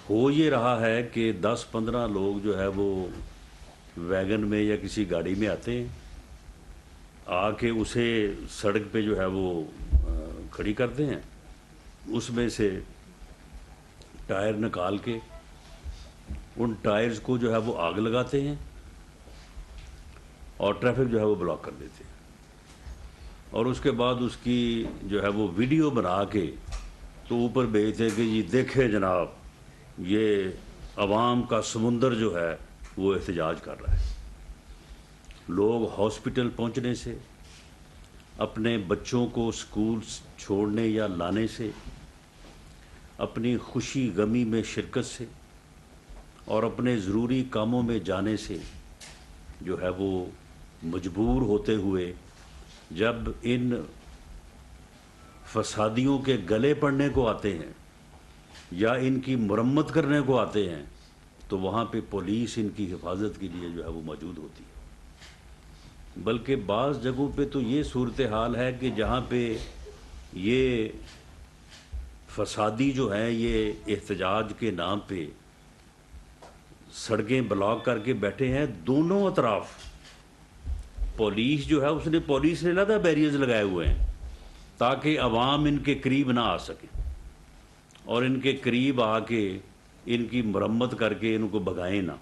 ہو یہ رہا ہے کہ 10-15 لوگ جو ہے وہ ویگن میں یا کسی گاڑی میں آتے ہیں، آ کے اسے سڑک پہ جو ہے وہ کھڑی کرتے ہیں، اس میں سے ٹائر نکال کے ان ٹائرز کو جو ہے وہ آگ لگاتے ہیں اور ٹریفک جو ہے وہ بلاک کر دیتے ہیں، اور اس کے بعد اس کی جو ہے وہ ویڈیو بنا کے تو اوپر بھیجتے ہیں کہ جی دیکھیں جناب، یہ عوام کا سمندر جو ہے وہ احتجاج کر رہا ہے۔ لوگ ہاسپٹل پہنچنے سے، اپنے بچوں کو سکول چھوڑنے یا لانے سے، اپنی خوشی غمی میں شرکت سے اور اپنے ضروری کاموں میں جانے سے جو ہے وہ مجبور ہوتے ہوئے جب ان فسادیوں کے گلے پڑنے کو آتے ہیں یا ان کی مرمت کرنے کو آتے ہیں تو وہاں پہ پولیس ان کی حفاظت کے لیے جو ہے وہ موجود ہوتی ہے۔ بلکہ بعض جگہوں پہ تو یہ صورتحال ہے کہ جہاں پہ یہ فسادی جو ہیں یہ احتجاج کے نام پہ سڑکیں بلاک کر کے بیٹھے ہیں، دونوں اطراف پولیس جو ہے پولیس نے علیحدہ بیریئرز لگائے ہوئے ہیں تاکہ عوام ان کے قریب نہ آ سکے اور ان کے قریب آ کے ان کی مرمت کر کے ان کو بھگائیں نہ۔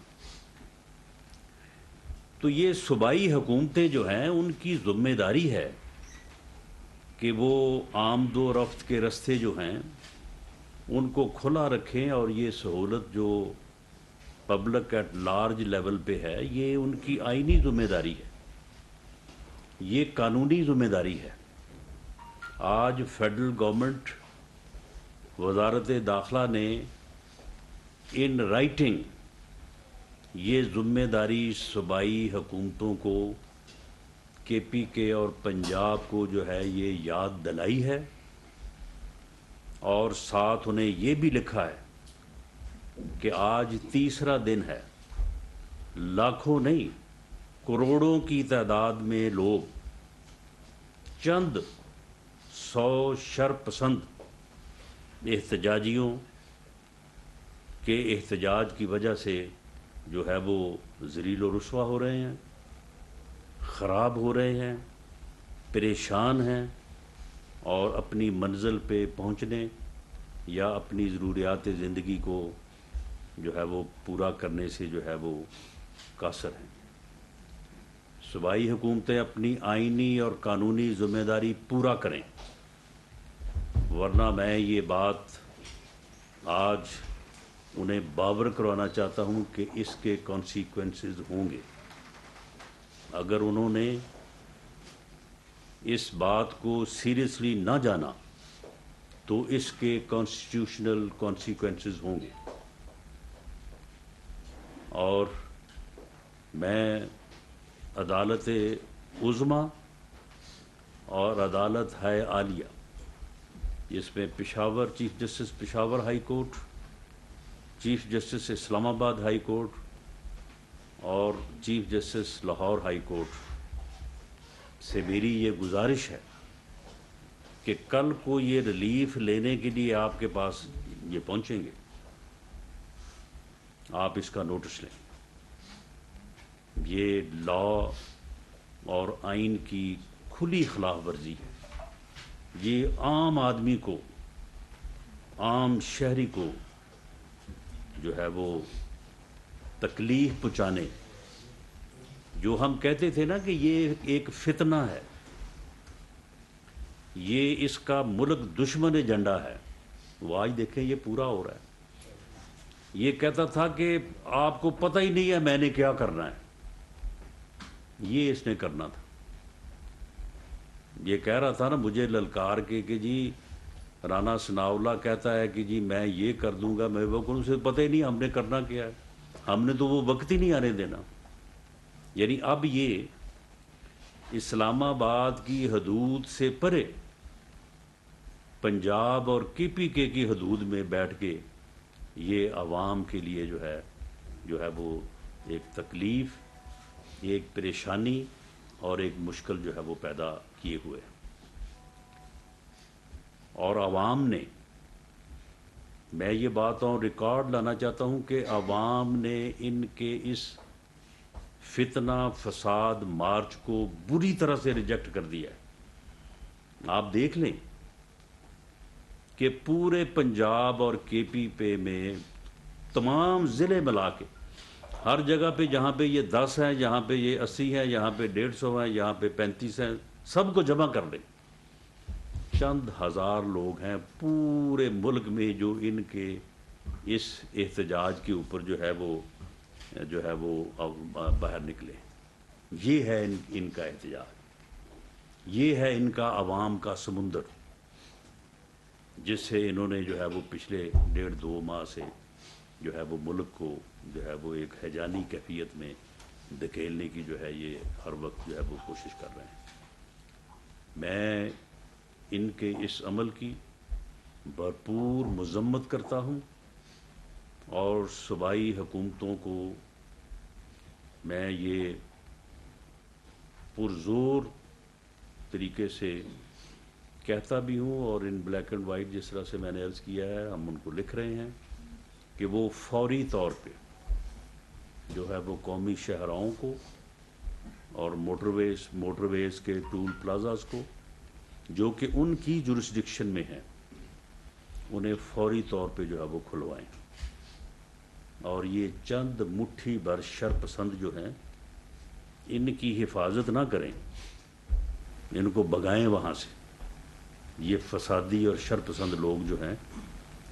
تو یہ صوبائی حکومتیں جو ہیں ان کی ذمہ داری ہے کہ وہ آمد و رفت کے رستے جو ہیں ان کو کھلا رکھیں، اور یہ سہولت جو پبلک ایٹ لارج لیول پہ ہے یہ ان کی آئینی ذمہ داری ہے، یہ قانونی ذمہ داری ہے۔ آج فیڈرل گورنمنٹ، وزارت داخلہ نے ان رائٹنگ یہ ذمہ داری صوبائی حکومتوں کو، کے پی کے اور پنجاب کو جو ہے یہ یاد دلائی ہے، اور ساتھ انہیں یہ بھی لکھا ہے کہ آج تیسرا دن ہے، لاکھوں نہیں کروڑوں کی تعداد میں لوگ چند 100 شرپسند احتجاجیوں کے احتجاج کی وجہ سے جو ہے وہ ذلیل و رسوا ہو رہے ہیں، خراب ہو رہے ہیں، پریشان ہیں، اور اپنی منزل پہ پہنچنے یا اپنی ضروریات زندگی کو جو ہے وہ پورا کرنے سے جو ہے وہ قاصر ہیں۔ صوبائی حکومتیں اپنی آئینی اور قانونی ذمہ داری پورا کریں، ورنہ میں یہ بات آج انہیں باور کروانا چاہتا ہوں کہ اس کے کانسیکوینسز ہوں گے۔ اگر انہوں نے اس بات کو سیریسلی نہ جانا تو اس کے کانسٹیٹیوشنل کانسیکوینسز ہوں گے، اور میں عدالت عظمیٰ اور عدالت ہے عالیہ، جس میں Peshawar chief justice Peshawar high court, chief justice Islamabad high court اور chief justice Lahore high court سے میری یہ گزارش ہے کہ کل کو یہ ریلیف لینے کے لیے آپ کے پاس یہ پہنچیں گے، آپ اس کا نوٹس لیں۔ یہ لا اور آئین کی کھلی خلاف ورزی ہے، یہ عام آدمی کو، عام شہری کو جو ہے وہ تکلیف پہنچانے، جو ہم کہتے تھے نا کہ یہ ایک فتنہ ہے، یہ اس کا ملک دشمن ایجنڈا ہے، وہ آج دیکھیں یہ پورا ہو رہا ہے۔ یہ کہتا تھا کہ آپ کو پتہ ہی نہیں ہے میں نے کیا کرنا ہے، یہ اس نے کرنا تھا۔ یہ کہہ رہا تھا نا مجھے للکار کے کہ جی رانا ثناء اللہ کہتا ہے کہ جی میں یہ کر دوں گا، میں وہ کروں، اسے پتہ ہی نہیں ہم نے کرنا کیا ہے، ہم نے تو وہ وقت ہی نہیں آنے دینا۔ یعنی اب یہ اسلام آباد کی حدود سے پرے پنجاب اور کے پی کے کی حدود میں بیٹھ کے یہ عوام کے لیے جو ہے وہ ایک تکلیف، ایک پریشانی اور ایک مشکل جو ہے وہ پیدا کیے ہوئے، اور عوام نے میں یہ بات اور ریکارڈ لانا چاہتا ہوں کہ عوام نے ان کے اس فتنہ فساد مارچ کو بری طرح سے ریجیکٹ کر دیا ہے۔ آپ دیکھ لیں کہ پورے پنجاب اور کے پی پے میں تمام ضلع ملا کے ہر جگہ پہ جہاں پہ یہ 10 ہیں، جہاں پہ یہ 80 ہیں، یہاں پہ 150 ہیں، یہاں پہ 35 ہیں، سب کو جمع کر دیں۔ چند ہزار لوگ ہیں پورے ملک میں جو ان کے اس احتجاج کے اوپر جو ہے وہ باہر نکلے۔ یہ ہے ان کا احتجاج، یہ ہے ان کا عوام کا سمندر، جس سے انہوں نے جو ہے وہ پچھلے 1.5-2 ماہ سے جو ہے وہ ملک کو جو ہے وہ ایک ہیجانی کیفیت میں دھکیلنے کی جو ہے یہ ہر وقت جو ہے وہ کوشش کر رہے ہیں۔ میں ان کے اس عمل کی بھرپور مذمت کرتا ہوں اور صوبائی حکومتوں کو میں یہ پرزور طریقے سے کہتا بھی ہوں، اور ان بلیک اینڈ وائٹ جس طرح سے میں نے عرض کیا ہے ہم ان کو لکھ رہے ہیں کہ وہ فوری طور پہ جو ہے وہ قومی شاہراہوں کو اور موٹر ویز کے ٹول پلازاز کو جو کہ ان کی جورسڈکشن میں ہیں انہیں فوری طور پہ جو ہے وہ کھلوائیں، اور یہ چند مٹھی بھر شر پسند جو ہیں ان کی حفاظت نہ کریں، ان کو بگائیں وہاں سے۔ یہ فسادی اور شر پسند لوگ جو ہیں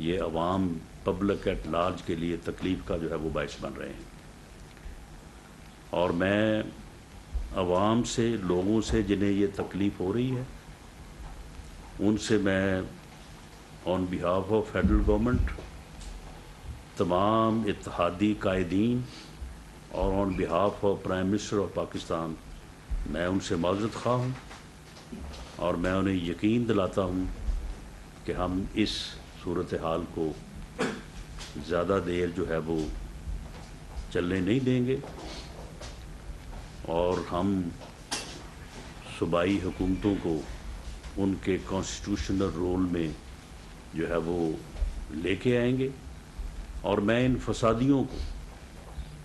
یہ عوام پبلک ایٹ لارج کے لیے تکلیف کا جو ہے وہ باعث بن رہے ہیں، اور میں عوام سے، لوگوں سے جنہیں یہ تکلیف ہو رہی ہے، ان سے میں on behalf of federal government, تمام اتحادی قائدین اور on behalf of prime minister of Pakistan میں ان سے معذرت خواہ ہوں، اور میں انہیں یقین دلاتا ہوں کہ ہم اس صورتحال کو زیادہ دیر جو ہے وہ چلنے نہیں دیں گے، اور ہم صوبائی حکومتوں کو ان کے کانسٹیٹیوشنل رول میں جو ہے وہ لے کے آئیں گے، اور میں ان فسادیوں کو،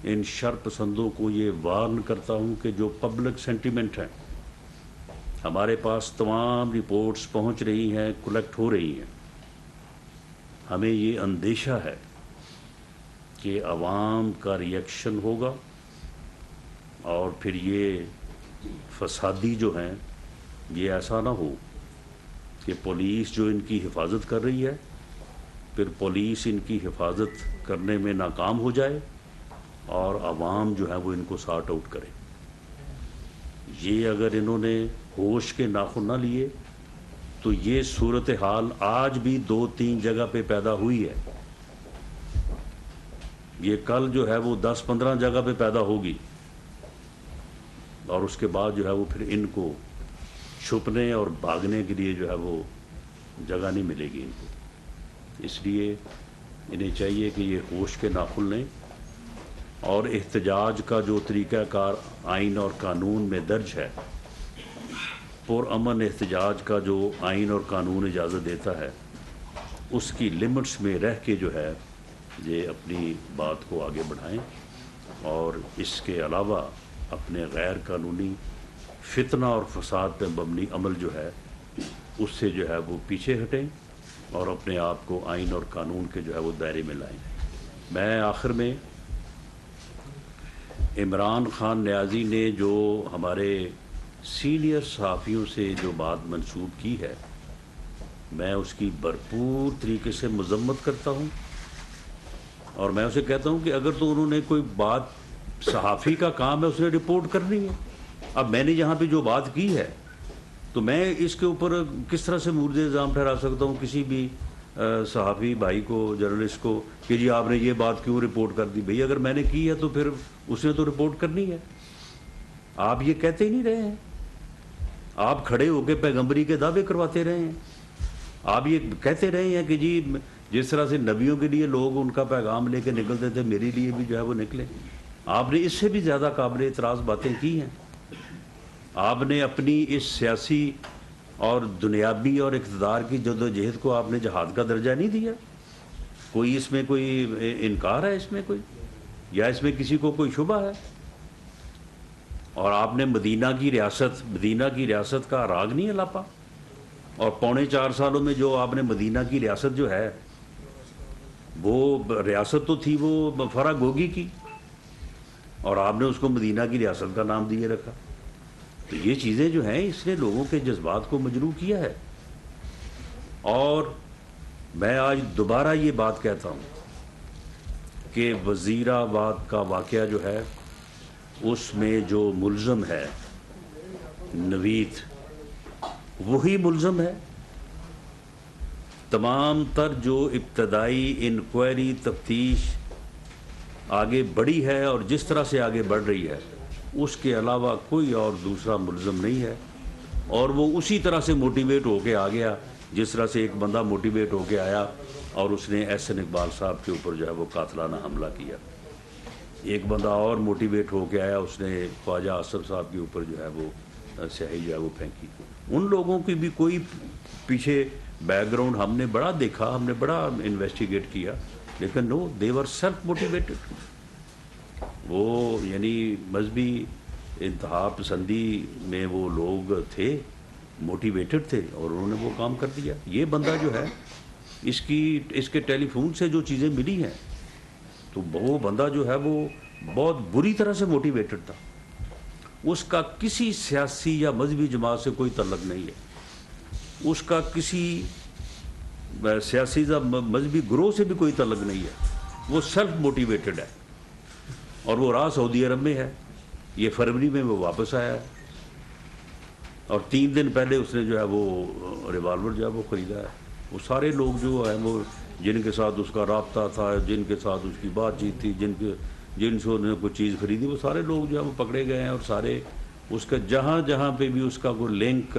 ان شر پسندوں کو یہ وارن کرتا ہوں کہ جو پبلک سینٹیمنٹ ہیں، ہمارے پاس تمام رپورٹس پہنچ رہی ہیں، کلیکٹ ہو رہی ہیں، ہمیں یہ اندیشہ ہے کہ عوام کا ریئیکشن ہوگا، اور پھر یہ فسادی جو ہیں یہ ایسا نہ ہو کہ پولیس جو ان کی حفاظت کر رہی ہے پھر پولیس ان کی حفاظت کرنے میں ناکام ہو جائے اور عوام جو ہے وہ ان کو سارٹ آؤٹ کرے۔ یہ اگر انہوں نے ہوش کے ناخن نہ لیے تو یہ صورتحال آج بھی 2-3 جگہ پہ پیدا ہوئی ہے، یہ کل جو ہے وہ 10-15 جگہ پہ پیدا ہوگی، اور اس کے بعد جو ہے وہ پھر ان کو چھپنے اور بھاگنے کے لیے جو ہے وہ جگہ نہیں ملے گی ان کو۔ اس لیے انہیں چاہیے کہ یہ ہوش کے ناخن لیں، اور احتجاج کا جو طریقہ کار آئین اور قانون میں درج ہے، پرامن احتجاج کا جو آئین اور قانون اجازت دیتا ہے، اس کی لمٹس میں رہ کے جو ہے یہ اپنی بات کو آگے بڑھائیں، اور اس کے علاوہ اپنے غیر قانونی فتنہ اور فساد پہ مبنی عمل جو ہے اس سے جو ہے وہ پیچھے ہٹیں اور اپنے آپ کو آئین اور قانون کے جو ہے وہ دائرے میں لائیں۔ میں آخر میں عمران خان نیازی نے جو ہمارے سینئر صحافیوں سے جو بات منسوب کی ہے، میں اس کی بھرپور طریقے سے مذمت کرتا ہوں، اور میں اسے کہتا ہوں کہ اگر تو انہوں نے کوئی بات، صحافی کا کام ہے اس نے رپورٹ کرنی ہے، اب میں نے یہاں پہ جو بات کی ہے تو میں اس کے اوپر کس طرح سے مورد الزام ٹھہرا سکتا ہوں کسی بھی صحافی بھائی کو، جرنلسٹ کو، کہ جی آپ نے یہ بات کیوں رپورٹ کر دی؟ بھئی اگر میں نے کی ہے تو پھر اس نے تو رپورٹ کرنی ہے۔ آپ یہ کہتے ہی نہیں رہے ہیں، آپ کھڑے ہو کے پیغمبری کے دعوے کرواتے رہے ہیں، آپ یہ کہتے رہے ہیں کہ جی جس طرح سے نبیوں کے لیے لوگ ان کا پیغام لے کے نکلتے تھے میرے لیے بھی جو ہے وہ نکلے۔ آپ نے اس سے بھی زیادہ قابل اعتراض باتیں کی ہیں، آپ نے اپنی اس سیاسی اور دنیاوی اور اقتدار کی جدوجہد کو آپ نے جہاد کا درجہ نہیں دیا، کوئی اس میں کوئی انکار ہے اس میں کوئی، یا اس میں کسی کو کوئی شبہ ہے؟ اور آپ نے مدینہ کی ریاست کا راگ نہیں الاپا، اور 4.25 سالوں میں جو آپ نے مدینہ کی ریاست جو ہے وہ ریاست تو تھی وہ فرا گوگی کی، اور آپ نے اس کو مدینہ کی ریاست کا نام دیے رکھا. تو یہ چیزیں جو ہیں اس نے لوگوں کے جذبات کو مجروح کیا ہے. اور میں آج دوبارہ یہ بات کہتا ہوں کہ وزیر آباد کا واقعہ جو ہے اس میں جو ملزم ہے نوید، وہی ملزم ہے. تمام تر جو ابتدائی انکوائری تفتیش آگے بڑھی ہے اور جس طرح سے آگے بڑھ رہی ہے اس کے علاوہ کوئی اور دوسرا ملزم نہیں ہے، اور وہ اسی طرح سے موٹیویٹ ہو کے آ گیا جس طرح سے ایک بندہ موٹیویٹ ہو کے آیا اور اس نے احسن اقبال صاحب کے اوپر جو ہے وہ قاتلانہ حملہ کیا. ایک بندہ اور موٹیویٹ ہو کے آیا، اس نے خواجہ آصف صاحب کے اوپر جو ہے وہ سیاہی جو ہے وہ پھینکی. ان لوگوں کی بھی کوئی پیچھے بیک گراؤنڈ ہم نے بڑا دیکھا، ہم نے بڑا انویسٹیگیٹ کیا، لیکن نو دے ور سیلف موٹیویٹڈ. وہ یعنی مذہبی انتہا پسندی میں وہ لوگ تھے، موٹیویٹڈ تھے، اور انہوں نے وہ کام کر دیا. یہ بندہ جو ہے اس کے ٹیلی فون سے جو چیزیں ملی ہیں تو وہ بندہ جو ہے وہ بہت بری طرح سے موٹیویٹڈ تھا. اس کا کسی سیاسی یا مذہبی جماعت سے کوئی تعلق نہیں ہے، اس کا کسی سیاسی یا مذہبی گروہ سے بھی کوئی تعلق نہیں ہے. وہ سیلف موٹیویٹڈ ہے، اور وہ راہ سعودی عرب میں ہے. یہ فروری میں وہ واپس آیا ہے، اور 3 دن پہلے اس نے جو ہے وہ ریوالور جو ہے وہ خریدا ہے. وہ سارے لوگ جو ہیں وہ جن کے ساتھ اس کا رابطہ تھا، جن کے ساتھ اس کی بات چیت تھی، جن سے انہوں نے کوئی چیز خریدی، وہ سارے لوگ جو ہے وہ پکڑے گئے ہیں. اور سارے اس کا جہاں پہ بھی اس کا کوئی لنک،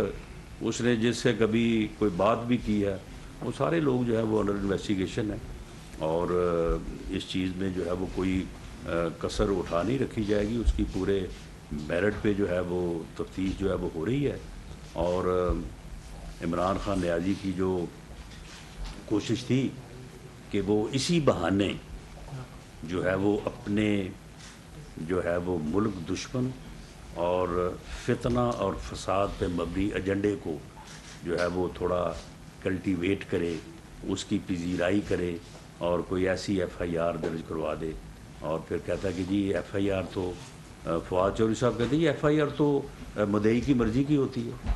اس نے جس سے کبھی کوئی بات بھی کی ہے، وہ سارے لوگ جو ہے وہ انڈر انویسٹیگیشن ہے. اور اس چیز میں جو ہے وہ کوئی کسر اٹھا نہیں رکھی جائے گی. اس کی پورے میرٹ پہ جو ہے وہ تفتیش جو ہے وہ ہو رہی ہے. اور عمران خان نیازی کی جو کوشش تھی کہ وہ اسی بہانے جو ہے وہ اپنے جو ہے وہ ملک دشمن اور فتنہ اور فساد پہ مبنی ایجنڈے کو جو ہے وہ تھوڑا کلٹیویٹ کرے، اس کی پذیرائی کرے، اور کوئی ایسی ایف آئی آر درج کروا دے. اور پھر کہتا ہے کہ جی ایف آئی آر تو فواد چودھری صاحب کہتے ہیں یہ ایف آئی آر تو مدعی کی مرضی کی ہوتی ہے.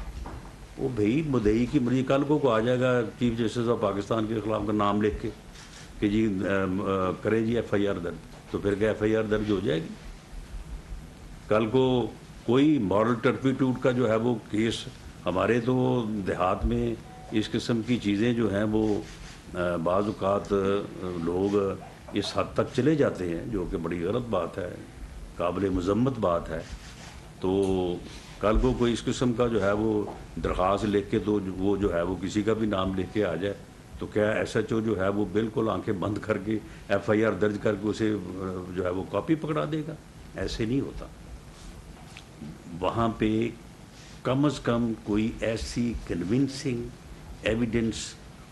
وہ بھائی مدعی کی مرضی، کل کو آ جائے گا چیف جسٹس آف پاکستان کے خلاف کا نام لکھ کے کہ جی کریں جی ایف آئی آر درج، تو پھر کیا ایف آئی آر درج ہو جائے گی؟ کل کو کوئی مارل ٹرپیٹیوڈ کا جو ہے وہ کیس، ہمارے تو دیہات میں اس قسم کی چیزیں جو ہیں وہ بعض اوقات لوگ اس حد تک چلے جاتے ہیں، جو کہ بڑی غلط بات ہے، قابل مذمت بات ہے. تو کل کو کوئی اس قسم کا جو ہے وہ درخواست لکھ کے تو وہ جو ہے وہ کسی کا بھی نام لکھ کے آ جائے، تو کیا ایس ایچ او جو ہے وہ بالکل آنکھیں بند کر کے ایف آئی آر درج کر کے اسے جو ہے وہ کاپی پکڑا دے گا؟ ایسے نہیں ہوتا. وہاں پہ کم از کم کوئی ایسی کنونسنگ ایویڈنس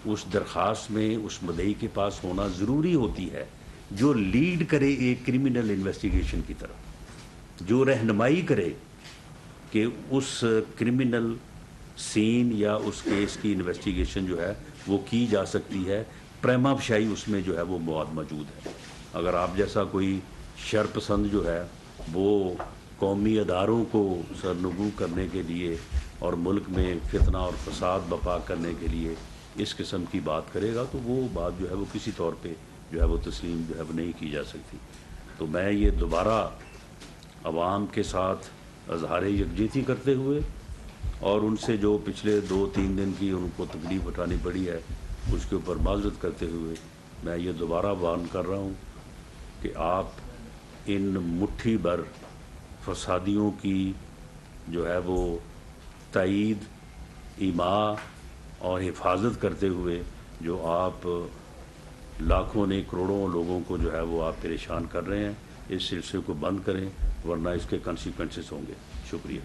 اس درخواست میں اس مدعی کے پاس ہونا ضروری ہوتی ہے، جو لیڈ کرے ایک کرمنل انویسٹیگیشن کی طرف، جو رہنمائی کرے کہ اس کرمنل سین یا اس کیس کی انویسٹیگیشن جو ہے وہ کی جا سکتی ہے. پریما فشائی اس میں جو ہے وہ مواد موجود ہے. اگر آپ جیسا کوئی شر پسند جو ہے وہ قومی اداروں کو سرنگو کرنے کے لیے اور ملک میں فتنہ اور فساد برپا کرنے کے لیے اس قسم کی بات کرے گا، تو وہ بات جو ہے وہ کسی طور پہ جو ہے وہ تسلیم جو ہے وہ نہیں کی جا سکتی. تو میں یہ دوبارہ عوام کے ساتھ اظہار یکجہتی کرتے ہوئے اور ان سے جو پچھلے 2-3 دن کی ان کو تکلیف اٹھانی پڑی ہے اس کے اوپر معذرت کرتے ہوئے میں یہ دوبارہ بیان کر رہا ہوں کہ آپ ان مٹھی بھر فسادیوں کی جو ہے وہ تائید، ایماء اور حفاظت کرتے ہوئے جو آپ لاکھوں نے کروڑوں لوگوں کو جو ہے وہ آپ پریشان کر رہے ہیں، اس سلسلے کو بند کریں ورنہ اس کے کنسیکوینسز ہوں گے. شکریہ.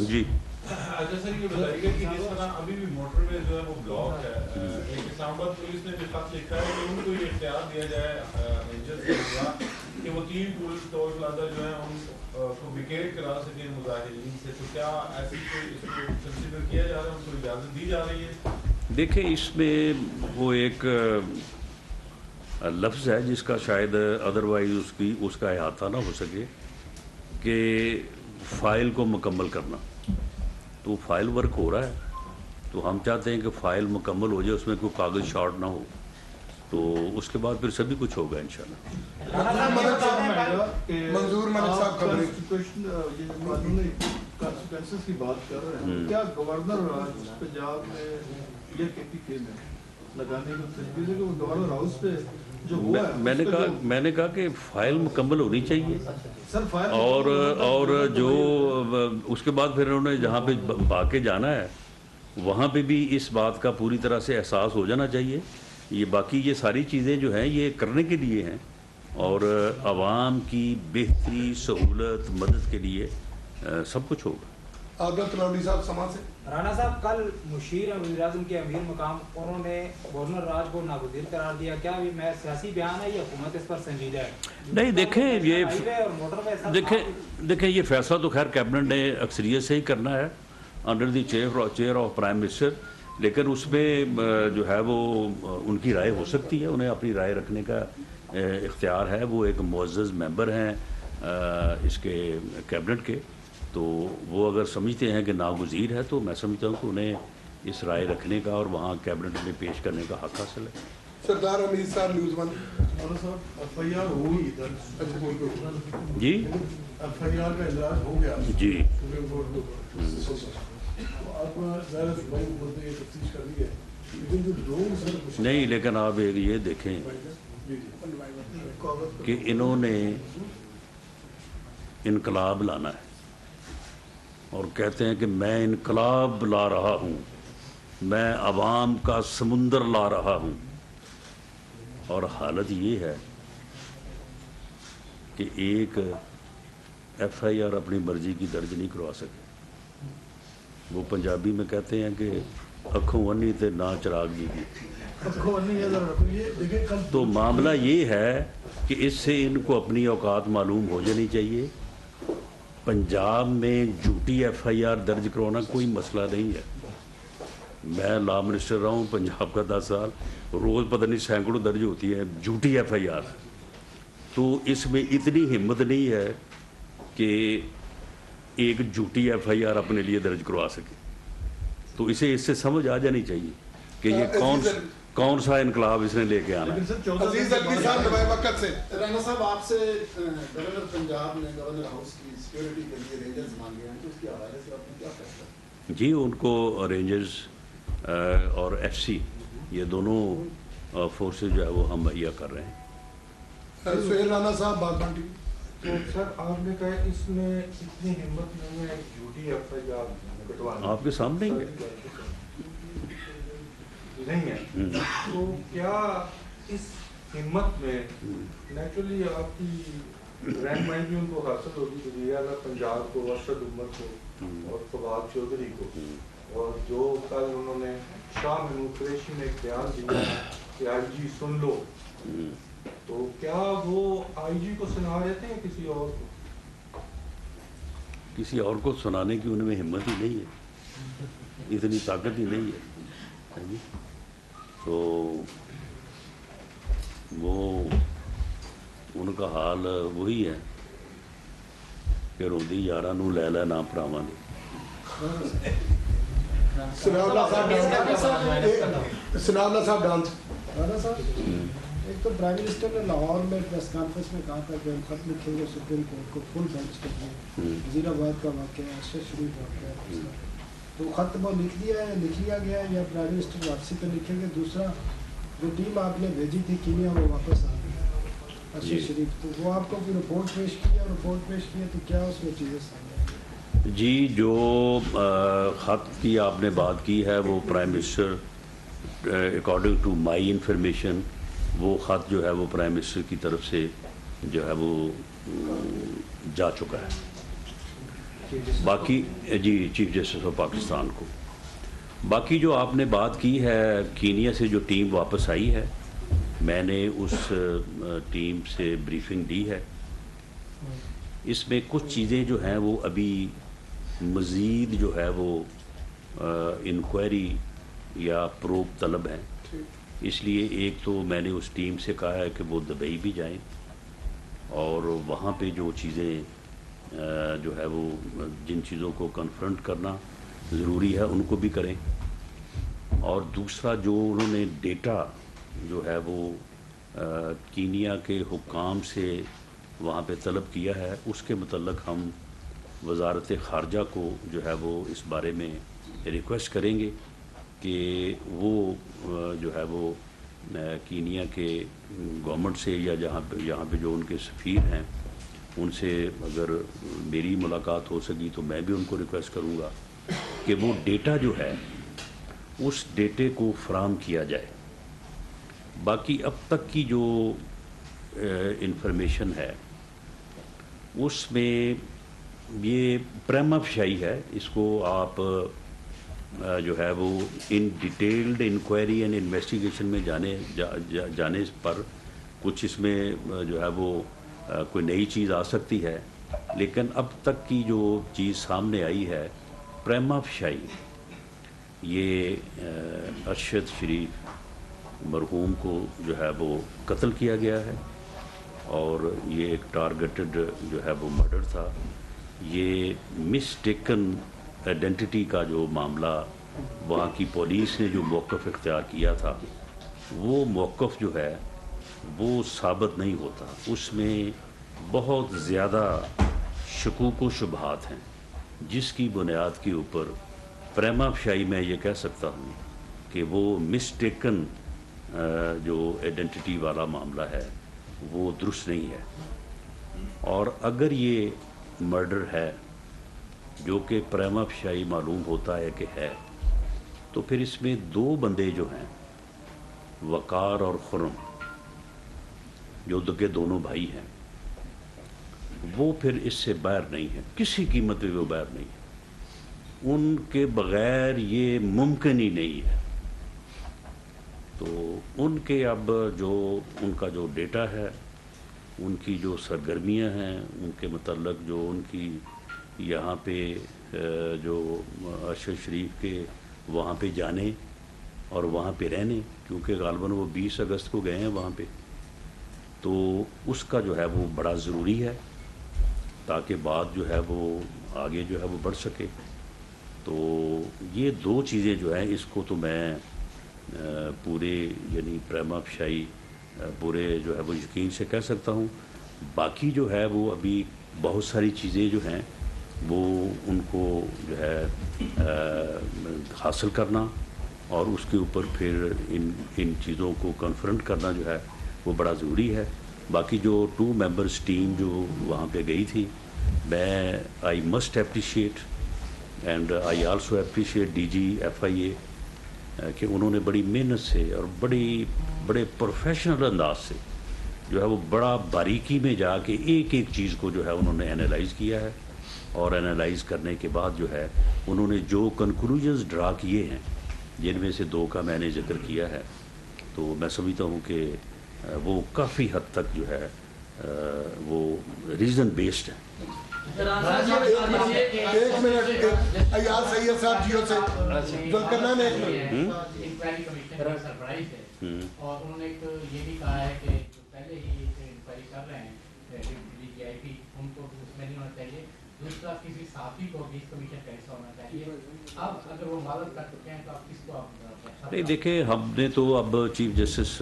جی اچھا سر یہ بتائیے گا کہ جس طرح ابھی بھی موٹر وے جو ہے وہ بلاک ہے، ایک اسلام آباد پولیس نے بھی خط لکھا ہے کہ ان کو یہ اختیار دیا جائے رینجرز کے ذریعہ کہ وہ 3 ٹول پلازا جو ہے ان کو ویکیٹ کرا سکیں مظاہرین سے، تو کیا ایسی کوئی اس کو کنسیڈر کیا جا رہا ہے، ان کو اجازت دی جا رہی ہے؟ دیکھیں اس میں وہ ایک لفظ ہے جس کا شاید ادروائز اس کا احاطہ نہ ہو سکے کہ فائل کو مکمل کرنا، تو فائل ورک ہو رہا ہے، تو ہم چاہتے ہیں کہ فائل مکمل ہو جائے، اس میں کوئی کاغذ شارٹ نہ ہو، تو اس کے بعد پھر سبھی کچھ ہوگا انشاءاللہ۔ منظور ملک صاحب کانسیکوینسز کی بات کر رہے ہیں، کیا گورنر پنجاب میں یہ کے پی کے میں لگانے کی تجویز ہے کہ وہ گورنر ہاؤس پہ جو ہوا ہے میں نے کہا کہ فائل مکمل ہونی چاہیے، سر فائل اور جو اس کے بعد پھر انہوں نے جہاں پہ بھاگ کے جانا ہے وہاں پہ بھی اس بات کا پوری طرح سے احساس ہو جانا چاہیے۔ یہ باقی یہ ساری چیزیں جو ہیں یہ کرنے کے لیے ہیں اور عوام کی بہتری، سہولت، مدد کے لیے سب کچھ ہوگا۔ عادت تلوڑی صاحب سما سے رانا صاحب، کل مشیر وزیر اعظم کے امیر مقام انہوں نے گورنر راج کو ناگزیر قرار دیا، کیا ابھی میں سیاسی بیان ہے یا حکومت اس پر سنجیدہ ہے؟ نہیں دیکھیں یہ فیصلہ تو خیر کیبنٹ نے اکثریت سے ہی کرنا ہے under the chair of prime minister, لیکن اس میں جو ہے وہ ان کی رائے ہو سکتی ہے، انہیں اپنی رائے رکھنے کا اختیار ہے، وہ ایک معزز ممبر ہیں اس کے کیبنٹ کے، تو وہ اگر سمجھتے ہیں کہ ناگزیر ہے تو میں سمجھتا ہوں کہ انہیں اس رائے رکھنے کا اور وہاں کیبنٹ میں پیش کرنے کا حق حاصل ہے۔ سردار امیر صاحب نیوز ون صاحب ایف آئی آر ہوئی جی ایف آئی آر کا اجلاس ہو گیا جی سپریم کورٹ آپ بولتے یہ تفتیش کر دی ہے، لیکن جو لوگ سر نہیں، لیکن آپ ایک یہ دیکھیں کہ انہوں نے انقلاب لانا ہے اور کہتے ہیں کہ میں انقلاب لا رہا ہوں، میں عوام کا سمندر لا رہا ہوں، اور حالت یہ ہے کہ ایک ایف آئی آر اپنی مرضی کی درج نہیں کروا سکے۔ وہ پنجابی میں کہتے ہیں کہ اکھوں ونی تے نہ چراغ جی کی، تو معاملہ یہ ہے کہ اس سے ان کو اپنی اوقات معلوم ہو جانی چاہیے۔ پنجاب میں جھوٹی ایف آئی آر درج کروانا کوئی مسئلہ نہیں ہے، میں لا منسٹر رہا ہوں پنجاب کا 10 سال، روز پتہ نہیں سینکڑوں درج ہوتی ہے جھوٹی ایف آئی آر، تو اس میں اتنی ہمت نہیں ہے کہ ایک جھوٹی ایف آئی آر اپنے لیے درج کروا سکے، تو اسے اس سے سمجھ آ جانی چاہیے کہ یہ کون سا انقلاب اس نے لے کے آنا ہے۔ عزیز اقبی صاحب نوائے وقت سے رانا صاحب، آپ سے گورنر پنجاب نے گورنر ہاؤس کی سیکیورٹی کے لیے رینجرز مانگے ہیں، تو اس کے حوالے سے آپ نے کیا فیصلہ؟ جی ان کو رینجرز اور ایف سی یہ دونوں فورسز جو ہے وہ ہم مہیا کر رہے ہیں۔ سہیل رانا صاحب باغبان ٹی وی۔ تو سر آپ نے کہا اس میں اتنی ہمت نہیں ہے جھوٹی ایف آئی آر کٹوانا، آپ کے سامنے ہی ہے نہیں ہے، تو کیا اس ہمت میں نیچرلی آپ کی رہنمائی بھی ان کو حاصل ہوگی، وزیر اعلیٰ پنجاب کو، ارشد عمر کو اور فواد چودھری کو، اور جو کل انہوں نے شاہ محمود قریشی نے ایک بیان دیا کہ آئی جی سن لو، تو کیا وہ آئی جی کو سنا رہتے ہیں کسی اور کو؟ کسی اور کو سنانے کی ان میں ہمت ہی نہیں ہے، اتنی طاقت ہی نہیں ہے، تو وہ ان کا حال وہی ہے کہ روندی یاراں نوں لے لے نہ پراواں نے۔ سنابلہ صاحب ڈانس۔ رانا صاحب، ایک تو پرائم منسٹر نے لاہور میں پریس کانفرنس میں کہا تھا کہ ہم خط لکھیں گے سپریم کورٹ کو فل بینچ کے لیے، وزیر آباد کا واقعہ ہے، ارشد شریف واقعہ ہے، تو خط وہ لکھ لیا گیا ہے یا پرائم منسٹر واپسی پہ لکھیں گے؟ دوسرا جو ٹیم آپ نے بھیجی تھی کینیا وہ واپس آ گئی ارشد شریف، تو وہ آپ کو کوئی رپورٹ پیش کی ہے تو کیا اس میں چیزیں سامنے آئی؟ جی جو خط کی آپ نے بات کی ہے وہ prime minister according to my information وہ خط جو ہے وہ پرائم منسٹر کی طرف سے جو ہے وہ جا چکا ہے، باقی جی چیف جسٹس آف پاکستان کو باقی جو آپ نے بات کی ہے کینیا سے جو ٹیم واپس آئی ہے میں نے اس ٹیم سے بریفنگ دی ہے. اس میں کچھ چیزیں جو ہیں وہ ابھی مزید جو ہے وہ انکوائری یا پروب طلب ہیں. اس لیے ایک تو میں نے اس ٹیم سے کہا ہے کہ وہ دبئی بھی جائیں اور وہاں پہ جو چیزیں جو ہے وہ جن چیزوں کو کنفرنٹ کرنا ضروری ہے ان کو بھی کریں. اور دوسرا جو انہوں نے ڈیٹا جو ہے وہ کینیا کے حکام سے وہاں پہ طلب کیا ہے اس کے متعلق ہم وزارت خارجہ کو جو ہے وہ اس بارے میں ریکویسٹ کریں گے کہ وہ جو ہے وہ کینیا کے گورنمنٹ سے یا یہاں پہ جو ان کے سفیر ہیں ان سے اگر میری ملاقات ہو سکی تو میں بھی ان کو ریکویسٹ کروں گا کہ وہ ڈیٹا جو ہے اس ڈیٹے کو فراہم کیا جائے. باقی اب تک کی جو انفارمیشن ہے اس میں یہ پریما فشائی ہے. اس کو آپ جو ہے وہ ان ڈیٹیلڈ انکوائری اینڈ انویسٹیگیشن میں جانے پر کچھ اس میں جو ہے وہ کوئی نئی چیز آ سکتی ہے. لیکن اب تک کی جو چیز سامنے آئی ہے پریما فشائی یہ ارشد شریف مرحوم کو جو ہے وہ قتل کیا گیا ہے اور یہ ایک ٹارگیٹڈ جو ہے وہ مرڈر تھا. یہ مسٹیکن آئیڈینٹی کا جو معاملہ وہاں کی پولیس نے جو موقف اختیار کیا تھا وہ موقف جو ہے وہ ثابت نہیں ہوتا. اس میں بہت زیادہ شکوک و شبہات ہیں جس کی بنیاد کے اوپر پریما فشائی میں یہ کہہ سکتا ہوں کہ وہ مسٹیکن جو آئیڈینٹی والا معاملہ ہے وہ درست نہیں ہے. اور اگر یہ مرڈر ہے جو کہ پریما فشائی معلوم ہوتا ہے کہ ہے تو پھر اس میں دو بندے جو ہیں وقار اور خرم جو کہ دونوں بھائی ہیں وہ پھر اس سے باہر نہیں ہیں. کسی قیمت پہ وہ باہر نہیں ہیں. ان کے بغیر یہ ممکن ہی نہیں ہے. تو ان کے اب جو ان کا جو ڈیٹا ہے ان کی جو سرگرمیاں ہیں ان کے متعلق جو ان کی یہاں پہ جو ارشد شریف کے وہاں پہ جانے اور وہاں پہ رہنے کیونکہ غالباً وہ 20 اگست کو گئے ہیں وہاں پہ تو اس کا جو ہے وہ بڑا ضروری ہے تاکہ بات جو ہے وہ آگے جو ہے وہ بڑھ سکے. تو یہ دو چیزیں جو ہیں اس کو تو میں پورے یعنی پریما فشائی پورے جو ہے وہ یقین سے کہہ سکتا ہوں. باقی جو ہے وہ ابھی بہت ساری چیزیں جو ہیں وہ ان کو جو ہے حاصل کرنا اور اس کے اوپر پھر ان چیزوں کو کنفرنٹ کرنا جو ہے وہ بڑا ضروری ہے. باقی جو 2 ممبرز ٹیم جو وہاں پہ گئی تھی میں I must appreciate and I also appreciate DG/FIA کہ انہوں نے بڑی محنت سے اور بڑے پروفیشنل انداز سے جو ہے وہ بڑا باریکی میں جا کے ایک ایک چیز کو جو ہے انہوں نے انالائز کیا ہے اور انالائز کرنے کے بعد جو ہے انہوں نے جو کنکلوژنز ڈرا کیے ہیں جن میں سے 2 کا میں نے ذکر کیا ہے تو میں سمجھتا ہوں کہ وہ کافی حد تک جو ہے وہ ریزن بیسڈ ہے. ایک منٹ ایاز سید صاحب جیو سے ذوالقرنین نے انکوائری کمیشن سرپرائز ہے اور انہوں نے ایک یہ بھی کہا ہے کہ جو پہلے ہی انکوائری کر رہے ہیں DGIP ان کو اس میں نہیں ہونا چاہیے. دوسرا کسی صحافی کو بھی اس کمیشن کا حصہ ہونا چاہیے. اب اگر وہ معلوم کر چکے ہیں تو آپ کس کو آپ نہیں دیکھیں ہم نے تو اب چیف جسٹس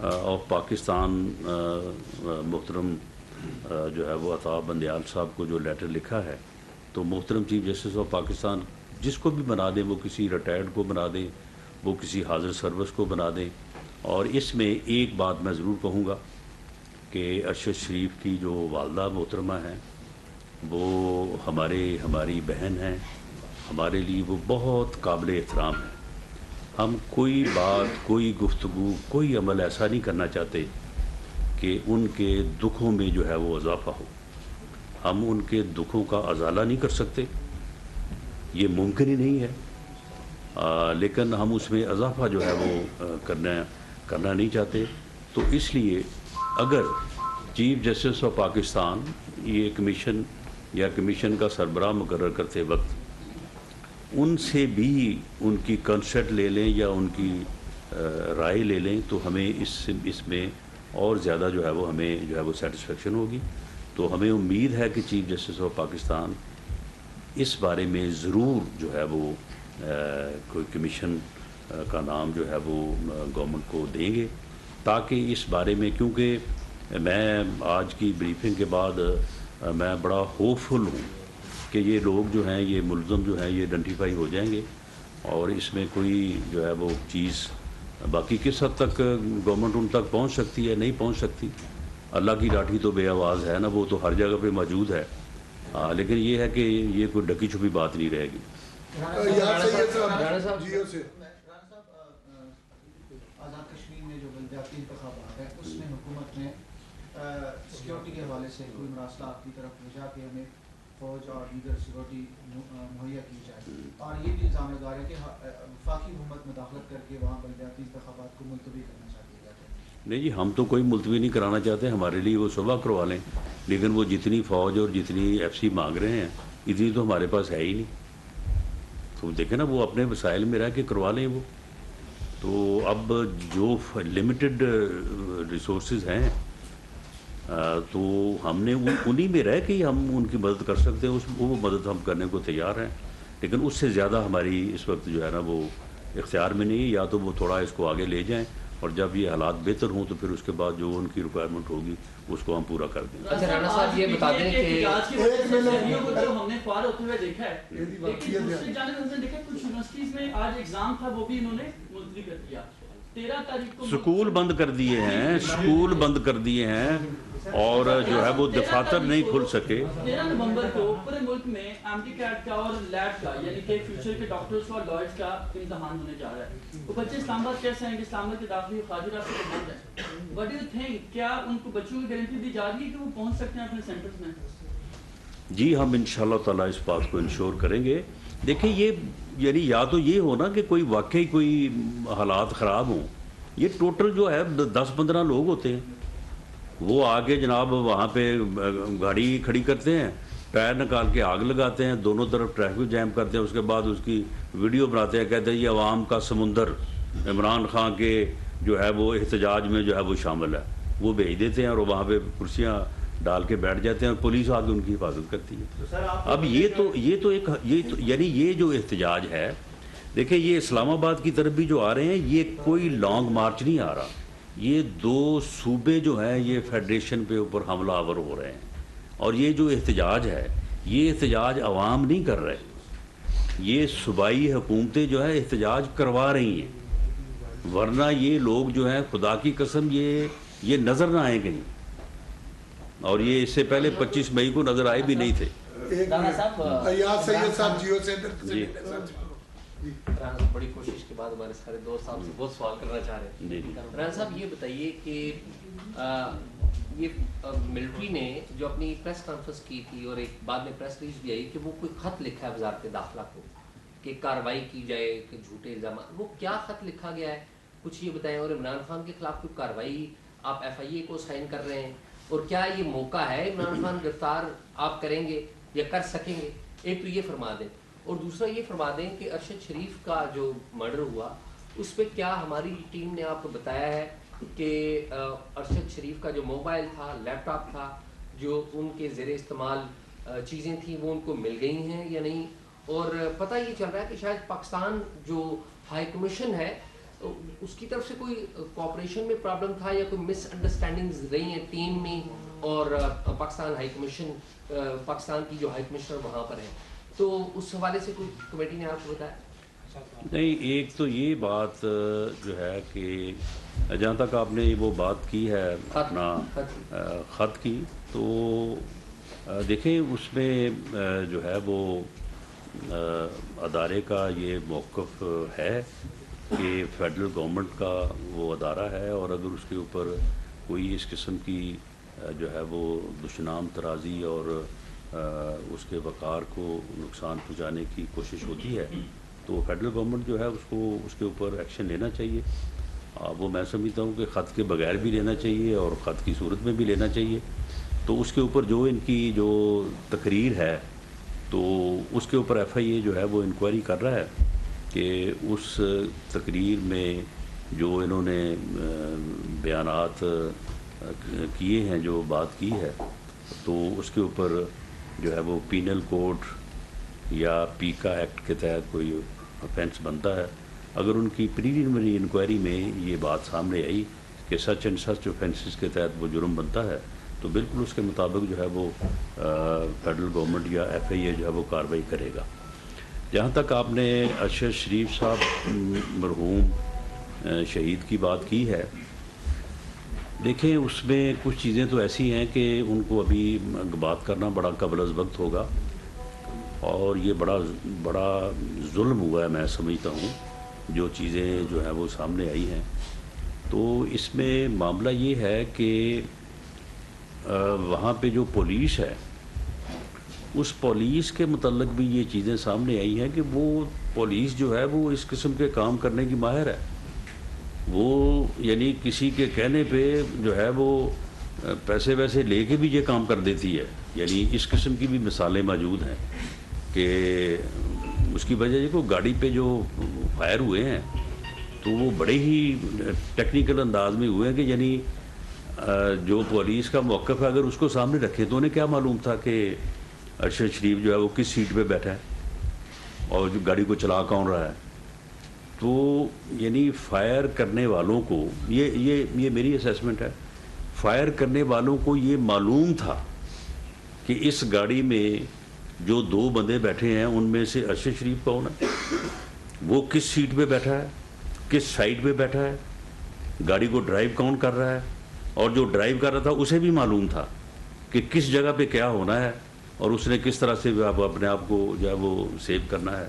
آف پاکستان محترم جو ہے وہ عطا بندیال صاحب کو جو لیٹر لکھا ہے تو محترم چیف جسٹس آف پاکستان جس کو بھی بنا دیں وہ کسی ریٹائرڈ کو بنا دیں وہ کسی حاضر سروس کو بنا دیں. اور اس میں ایک بات میں ضرور کہوں گا کہ ارشد شریف کی جو والدہ محترمہ ہیں وہ ہماری بہن ہیں. ہمارے لیے وہ بہت قابل احترام ہیں. ہم کوئی بات کوئی گفتگو کوئی عمل ایسا نہیں کرنا چاہتے کہ ان کے دکھوں میں جو ہے وہ اضافہ ہو. ہم ان کے دکھوں کا ازالہ نہیں کر سکتے، یہ ممکن ہی نہیں ہے، لیکن ہم اس میں اضافہ جو ہے وہ کرنا نہیں چاہتے. تو اس لیے اگر چیف جسٹس آف پاکستان یہ کمیشن یا کمیشن کا سربراہ مقرر کرتے وقت ان سے بھی ان کی کنسرٹ لے لیں یا ان کی رائے لے لیں تو ہمیں اس میں اور زیادہ جو ہے وہ ہمیں جو ہے وہ سیٹسفیکشن ہوگی. تو ہمیں امید ہے کہ چیف جسٹس آف پاکستان اس بارے میں ضرور جو ہے وہ کوئی کمیشن کا نام جو ہے وہ گورنمنٹ کو دیں گے، تاکہ اس بارے میں، کیونکہ میں آج کی بریفنگ کے بعد میں بڑا ہوپ فل ہوں کہ یہ لوگ جو ہیں، یہ ملزم جو ہیں، یہ آئیڈینٹیفائی ہو جائیں گے اور اس میں کوئی جو ہے وہ چیز، باقی کس حد تک گورنمنٹ ان تک پہنچ سکتی ہے نہیں پہنچ سکتی، اللہ کی لاٹھی تو بے آواز ہے نا، وہ تو ہر جگہ پہ موجود ہے. لیکن یہ ہے کہ یہ کوئی ڈکی چھپی بات نہیں رہے گی. آزاد کشمیر میں جو بلدیاتی انتخابات ہے اس میں حکومت نے سیکیورٹی کے حوالے سے کوئی مراسلات کی طرف بھیجا کہ ہمیں فوج اور دیگر سیکورٹی مہیا کی جائے، اور یہ بھی الزام لگا ہے کہ وفاقی حکومت مداخلت کر کے وہاں بلدیاتی انتخابات کو ملتوی کرنا چاہتی ہے. نہیں جی، ہم تو کوئی ملتوی نہیں کرانا چاہتے، ہمارے لیے وہ صبح کروا لیں، لیکن وہ جتنی فوج اور جتنی ایف سی مانگ رہے ہیں اتنی تو ہمارے پاس ہے ہی نہیں. تو دیکھیں نا، وہ اپنے وسائل میں رہ کے کروا لیں وہ. تو اب جو لمیٹڈ ریسورسز ہیں تو ہم نے انہی میں رہ کے ہی ہم ان کی مدد کر سکتے ہیں، وہ مدد ہم کرنے کو تیار ہیں، لیکن اس سے زیادہ ہماری اس وقت جو ہے نا وہ اختیار میں نہیں ہے. یا تو وہ تھوڑا اس کو آگے لے جائیں اور جب یہ حالات بہتر ہوں تو پھر اس کے بعد جو ان کی ریکوائرمنٹ ہوگی اس کو ہم پورا کر دیں گے. اچھا رانا صاحب یہ بتا دیں کہ ہم نے فعال ہوتے ہوئے دیکھا ہے، لیکن دوسری جانب ہم نے دیکھا کچھ یونیورسٹیز میں آج ایگزام تھا وہ بھی انہوں نے ملتوی کر دیا. 13 تاریخ کو سکول بند کر دیے ہیں، سکول بند کر دیے ہیں اور جو ہے وہ دفاتر نہیں کھل سکے. 13 نومبر کو پورے ملک میں ایم ٹی کیٹ کا اور لیب کا یعنی کہ فیوچر کے ڈاکٹرز اور لائرز کا امتحان ہونے جا رہا ہے. وہ بچے اسلام آباد کیسے آئیں گے؟ اسلام آباد کے داخلی خارجی راستے پر بند ہے. وٹ ڈو یو تھنک، کیا ان کو بچوں کی گارنٹی دی جا رہی ہے کہ وہ پہنچ سکتے ہیں اپنے سینٹرز میں؟ جی ہم انشاءاللہ تعالیٰ اس بات کو انشور کریں گے. دیکھیں یہ یعنی یا تو یہ ہونا کہ کوئی واقعی کوئی حالات خراب ہوں. یہ ٹوٹل جو ہے 10-15 لوگ ہوتے ہیں، وہ آگے جناب وہاں پہ گاڑی کھڑی کرتے ہیں، ٹائر نکال کے آگ لگاتے ہیں، دونوں طرف ٹریفک جیم کرتے ہیں، اس کے بعد اس کی ویڈیو بناتے ہیں، کہتے ہیں یہ عوام کا سمندر عمران خان کے جو ہے وہ احتجاج میں جو ہے وہ شامل ہے. وہ بھیج دیتے ہیں اور وہاں پہ کرسیاں ڈال کے بیٹھ جاتے ہیں اور پولیس آ کے ان کی حفاظت کرتی ہے. اب یہ تو یعنی یہ جو احتجاج ہے، دیکھیں یہ اسلام آباد کی طرف بھی جو آ رہے ہیں یہ کوئی لانگ مارچ نہیں آ رہا. یہ 2 صوبے جو ہیں یہ فیڈریشن پہ اوپر حملہ آور ہو رہے ہیں، اور یہ جو احتجاج ہے یہ احتجاج عوام نہیں کر رہے، یہ صوبائی حکومتیں جو ہے احتجاج کروا رہی ہیں. ورنہ یہ لوگ جو ہیں خدا کی قسم یہ نظر نہ آئے کہیں، اور یہ اس سے پہلے 25 مئی کو نظر آئے بھی نہیں تھے. رانا صاحب بڑی کوشش کے بعد ہمارے سارے دوست صاحب سے بہت سوال کرنا چاہ رہے ہیں. رانا صاحب یہ بتائیے کہ یہ ملٹری نے جو اپنی پریس کانفرنس کی تھی اور ایک بعد میں پریس ریلیز بھی آئی کہ وہ کوئی خط لکھا ہے وزارت داخلہ کو کہ کارروائی کی جائے کہ جھوٹے الزامات، وہ کیا خط لکھا گیا ہے کچھ یہ بتائیں. اور عمران خان کے خلاف کوئی کارروائی آپ FIA کو سائن کر رہے ہیں، اور کیا یہ موقع ہے عمران خان گرفتار آپ کریں گے یا کر سکیں گے؟ ایک تو یہ فرما دیں، اور دوسرا یہ فرما دیں کہ ارشد شریف کا جو مرڈر ہوا اس پہ کیا ہماری ٹیم نے آپ کو بتایا ہے کہ ارشد شریف کا جو موبائل تھا، لیپ ٹاپ تھا، جو ان کے زیر استعمال چیزیں تھیں وہ ان کو مل گئی ہیں یا نہیں؟ اور پتہ یہ چل رہا ہے کہ شاید پاکستان جو ہائی کمیشن ہے اس کی طرف سے کوئی کوآپریشن میں پرابلم تھا یا کوئی مس انڈرسٹینڈنگز رہی ہیں ٹیم میں اور پاکستان ہائی کمیشن، پاکستان کی جو ہائی کمشنر وہاں پر ہے، تو اس حوالے سے کوئی کمیٹی نے آپ کو بتایا؟ نہیں، ایک تو یہ بات جو ہے کہ جہاں تک آپ نے وہ بات کی ہے اپنا خط کی، تو دیکھیں اس میں جو ہے وہ ادارے کا یہ موقف ہے کہ فیڈرل گورنمنٹ کا وہ ادارہ ہے، اور اگر اس کے اوپر کوئی اس قسم کی جو ہے وہ دشنام ترازی اور اس کے وقار کو نقصان پہنچانے کی کوشش ہوتی ہے تو فیڈرل گورنمنٹ جو ہے اس کو اس کے اوپر ایکشن لینا چاہیے. وہ میں سمجھتا ہوں کہ خط کے بغیر بھی لینا چاہیے اور خط کی صورت میں بھی لینا چاہیے. تو اس کے اوپر جو ان کی جو تقریر ہے تو اس کے اوپر ایف آئی اے جو ہے وہ انکوائری کر رہا ہے کہ اس تقریر میں جو انہوں نے بیانات کیے ہیں، جو بات کی ہے، تو اس کے اوپر جو ہے وہ پینل کوڈ یا پیکا ایکٹ کے تحت کوئی افینس بنتا ہے. اگر ان کی پریلیمنری انکوائری میں یہ بات سامنے آئی کہ سچ اینڈ سچ اوفینسز کے تحت وہ جرم بنتا ہے تو بالکل اس کے مطابق جو ہے وہ فیڈرل گورنمنٹ یا ایف آئی اے جو ہے وہ کارروائی کرے گا. جہاں تک آپ نے ارشد شریف صاحب مرحوم شہید کی بات کی ہے، دیکھیں اس میں کچھ چیزیں تو ایسی ہیں کہ ان کو ابھی بات کرنا بڑا قبل از وقت ہوگا اور یہ بڑا ظلم ہوا ہے میں سمجھتا ہوں جو چیزیں جو ہیں وہ سامنے آئی ہیں. تو اس میں معاملہ یہ ہے کہ وہاں پہ جو پولیس ہے اس پولیس کے متعلق بھی یہ چیزیں سامنے آئی ہیں کہ وہ پولیس جو ہے وہ اس قسم کے کام کرنے کی ماہر ہے. وہ یعنی کسی کے کہنے پہ جو ہے وہ پیسے ویسے لے کے بھی یہ کام کر دیتی ہے. یعنی اس قسم کی بھی مثالیں موجود ہیں کہ اس کی وجہ یہ کہ گاڑی پہ جو فائر ہوئے ہیں تو وہ بڑے ہی ٹیکنیکل انداز میں ہوئے ہیں کہ یعنی جو پولیس کا موقف ہے اگر اس کو سامنے رکھے تو انہیں کیا معلوم تھا کہ ارشد شریف جو ہے وہ کس سیٹ پہ بیٹھا ہے اور جو گاڑی کو چلا کون رہا ہے. تو یعنی فائر کرنے والوں کو یہ میری اسیسمنٹ ہے، فائر کرنے والوں کو یہ معلوم تھا کہ اس گاڑی میں جو 2 بندے بیٹھے ہیں ان میں سے ارشد شریف کون ہے، وہ کس سیٹ پہ بیٹھا ہے، کس سائڈ پہ بیٹھا ہے، گاڑی کو ڈرائیو کون کر رہا ہے، اور جو ڈرائیو کر رہا تھا اسے بھی معلوم تھا کہ کس جگہ پہ کیا ہونا ہے اور اس نے کس طرح سے اپنے آپ کو جو ہے وہ سیو کرنا ہے.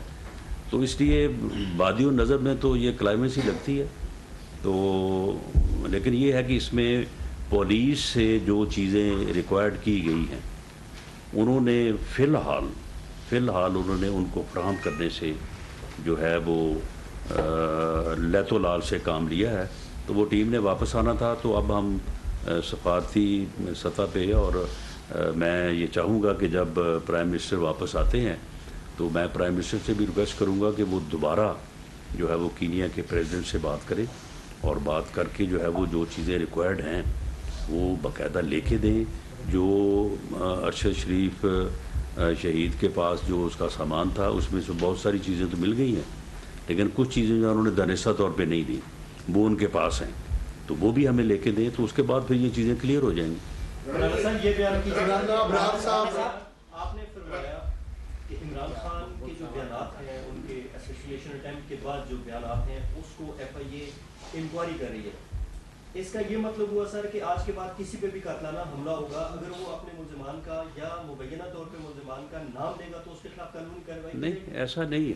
تو اس لیے بادی و نظر میں تو یہ کلائمیکس ہی لگتی ہے. تو لیکن یہ ہے کہ اس میں پولیس سے جو چیزیں ریکوائرڈ کی گئی ہیں انہوں نے فی الحال انہوں نے ان کو فراہم کرنے سے جو ہے وہ لیت و لال سے کام لیا ہے. تو وہ ٹیم نے واپس آنا تھا تو اب ہم سفارتی سطح پہ اور میں یہ چاہوں گا کہ جب پرائم منسٹر واپس آتے ہیں تو میں پرائم منسٹر سے بھی ریکویسٹ کروں گا کہ وہ دوبارہ جو ہے وہ کینیا کے پریزیڈنٹ سے بات کریں اور بات کر کے جو ہے وہ جو چیزیں ریکوائرڈ ہیں وہ باقاعدہ لے کے دیں. جو ارشد شریف شہید کے پاس جو اس کا سامان تھا اس میں سے بہت ساری چیزیں تو مل گئی ہیں لیکن کچھ چیزیں جو انہوں نے دانستہ طور پہ نہیں دی وہ ان کے پاس ہیں تو وہ بھی ہمیں لے کے دیں تو اس کے بعد پھر یہ چیزیں کلیئر ہو جائیں گی. یہ بیان کیجیے آپ نے فرمایا کہ عمران خان کے جو بیانات ہیں ان کے اسوسیشن اٹیمپٹ کے بعد جو بیانات ہیں اس کو ایف آئی اے انکوائری کر رہی ہے. اس کا یہ مطلب ہوا سر کہ آج کے بعد کسی پہ بھی قاتلانہ حملہ ہوگا اگر وہ اپنے ملزمان کا یا مبینہ طور پہ ملزمان کا نام دے گا تو اس کے خلاف قانونی کارروائی نہیں، ایسا نہیں ہے.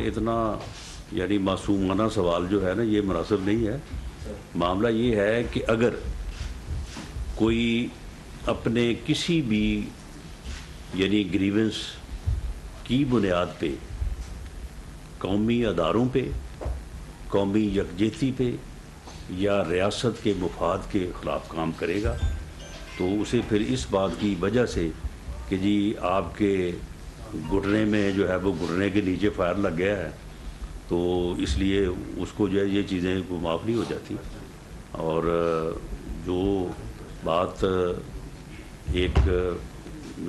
اتنا یعنی معصومانہ سوال جو ہے نا یہ مناسب نہیں ہے. معاملہ یہ ہے کہ اگر کوئی اپنے کسی بھی یعنی گریونس کی بنیاد پہ قومی اداروں پہ، قومی یکجہتی پہ یا ریاست کے مفاد کے خلاف کام کرے گا تو اسے پھر اس بات کی وجہ سے کہ جی آپ کے گھٹنے میں جو ہے وہ گھٹنے کے نیچے فائر لگ گیا ہے تو اس لیے اس کو جو ہے یہ چیزیں معاف نہیں ہو جاتی. اور جو بات ایک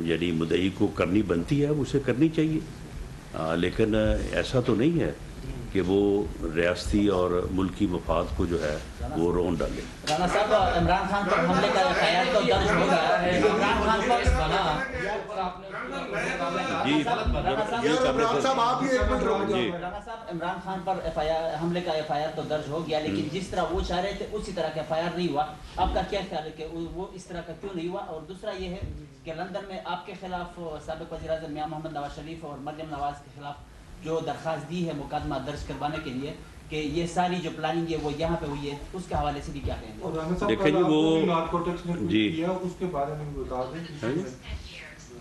یعنی مدعی کو کرنی بنتی ہے اسے کرنی چاہیے. لیکن ایسا تو نہیں ہے کہ وہ ریاستی اور ملکی مفاد کو جو ہے وہ رون ڈالے. رانا صاحب عمران خان پر حملے کا خیال تو درج ہو گیا ہے. عمران خان پر رانا صاحب عمران خان پر حملے کا ایف آئی آر تو درج ہو گیا لیکن جس طرح وہ چاہ رہے تھے اسی طرح کا ایف آئی آر نہیں ہوا. آپ کا کیا خیال ہے کہ وہ اس طرح کا کیوں نہیں ہوا؟ اور دوسرا یہ ہے کہ لندن میں آپ کے خلاف سابق وزیر اعظم میاں محمد نواز شریف اور مریم نواز کے خلاف جو درخواست دی ہے مقدمہ درج کروانے کے لیے کہ یہ ساری جو پلاننگ ہے وہ یہاں پہ ہوئی ہے اس کے حوالے سے بھی کیا کہیں گے؟ دیکھیں جی وہ اس کے بارے میں بتا دیں.